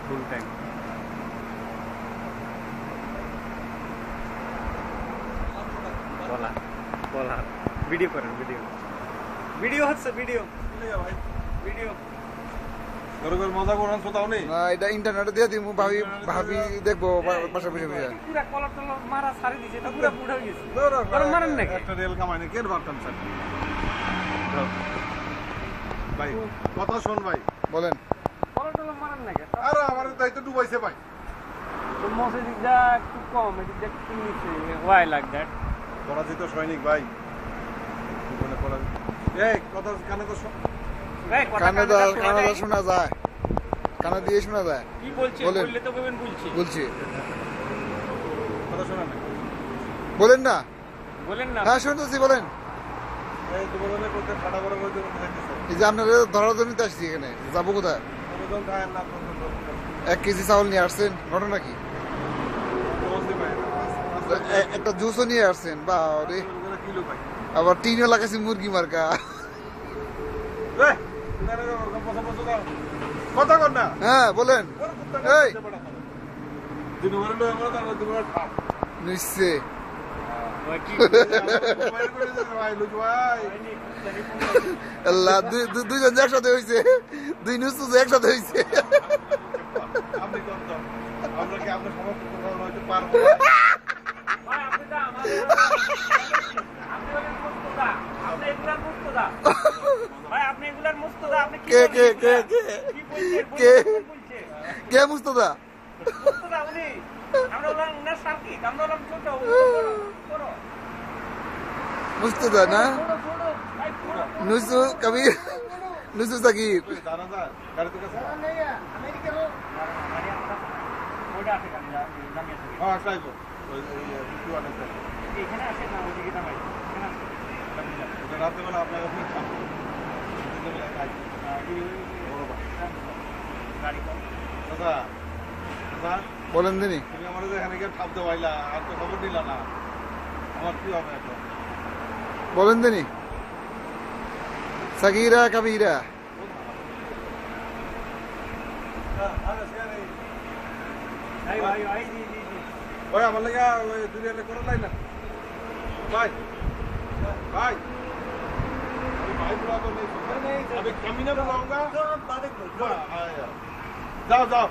Full time. বলা বলা video করেন, ভিডিও হচ্ছে, ভিডিও মজা করার কোথাও নেই। না এটা ইন্টারনেটে দিয়ে দিমু, ভাবি দেখবো বাসা বসে বসে। পুরা কলার টলার মারা ছাড়ি দিছে, এটা পুরা বুড়া হয়ে গেছে। আর মারেন নাকি? একটা রেল কামাইনি কে পারতাম স্যার। ভাই কথা শোন ভাই, বলেন। কলার টলার মারেন নাকি? আরে আমার দায়িত্ব ডুবাইছে ভাই। তো মসে দিকটা একটু কম, এদিকটা একটু নিচে। Why like that? পরাজিত সৈনিক ভাই, জীবনে পরাজিত। এই কথা কানে তো শোন। এই কথা কানে দা শোনা যায়, কানে দিয়ে শোনা যায়। কি বলছে? বলেন। বললে তো বলবেন বলছি কথা শোনা না। বলেন না। বলেন না। হ্যাঁ শুনতেছি, বলেন। এই দুবদলে করতে ফাটা বড় করে দিতে চাইতেছে। এই যে আপনারা ধরার জন্য তো আসছি এখানে, যাবো কোথায়? দুবদল খায় না তো 1 কেজি চাউল নিয়ে আসছেন, ঘটনা কি? বলতে ভাই একটা জুসও নিয়ে আসছেন, বা রে। কিলো ভাই। আবার টিনও লাগাইছি মুরগি মার্কা। এই কথা কর না। হ্যাঁ বলেন। এই দিন ভরে লয় আমরা তার দিন ভরে খাপ। নিশ্চয় ওই কি মোবাইল করে দে ভাই লুক ভাই। আল্লাহ, দুইজন একসাথে হয়েছে, দুই নুসুস একসাথে হয়েছে। আপনি কোন তো আমরা কি আমরা সমস্ত কথা হয়তো পারবো। ভাই আপনি দা আমার আপনি বলেন মুস্তদা, আপনি এগুলার মুস্তদা। ভাই আপনি এগুলার মুস্তদা, আপনি কি কে কি বলছেন? কে মুস্তদা? মুস্তদা উনি। আমরা বললাম উনার সাকিব, আমরা বললাম ছোট বড় মুস্তদা না, ছোট ভাই ছোট নুসু কবির, নুসু সাকিব। জানা যায় গাড়ি তো কাছে ওইটা আছে গাড়ি দামি আছে। হ্যাঁ আসলাইবো ওই কিছু আনতে এখানে আসে না, ওইদিকে দামাই এখানে আসে। এটা রাতে বেলা আপনাকে খাপ গাড়ি কম। দাদা দাদা বলেন দিনি। তুমি আমার এখানে গিয়ে ঠাপ দেওয়াইলা আর তো খবর দিলা না, আমার কি হবে এখন? বলেন দিনি। সাগিরা কাবিরা। ভাই ভাই ভাই জি জি জি। ওই আমার লাগা ওই দুনিয়াতে করে লাই না ভাই ভাই भाई बुला तो नहीं अभी कमी ना बुलाऊंगा जाओ जाओ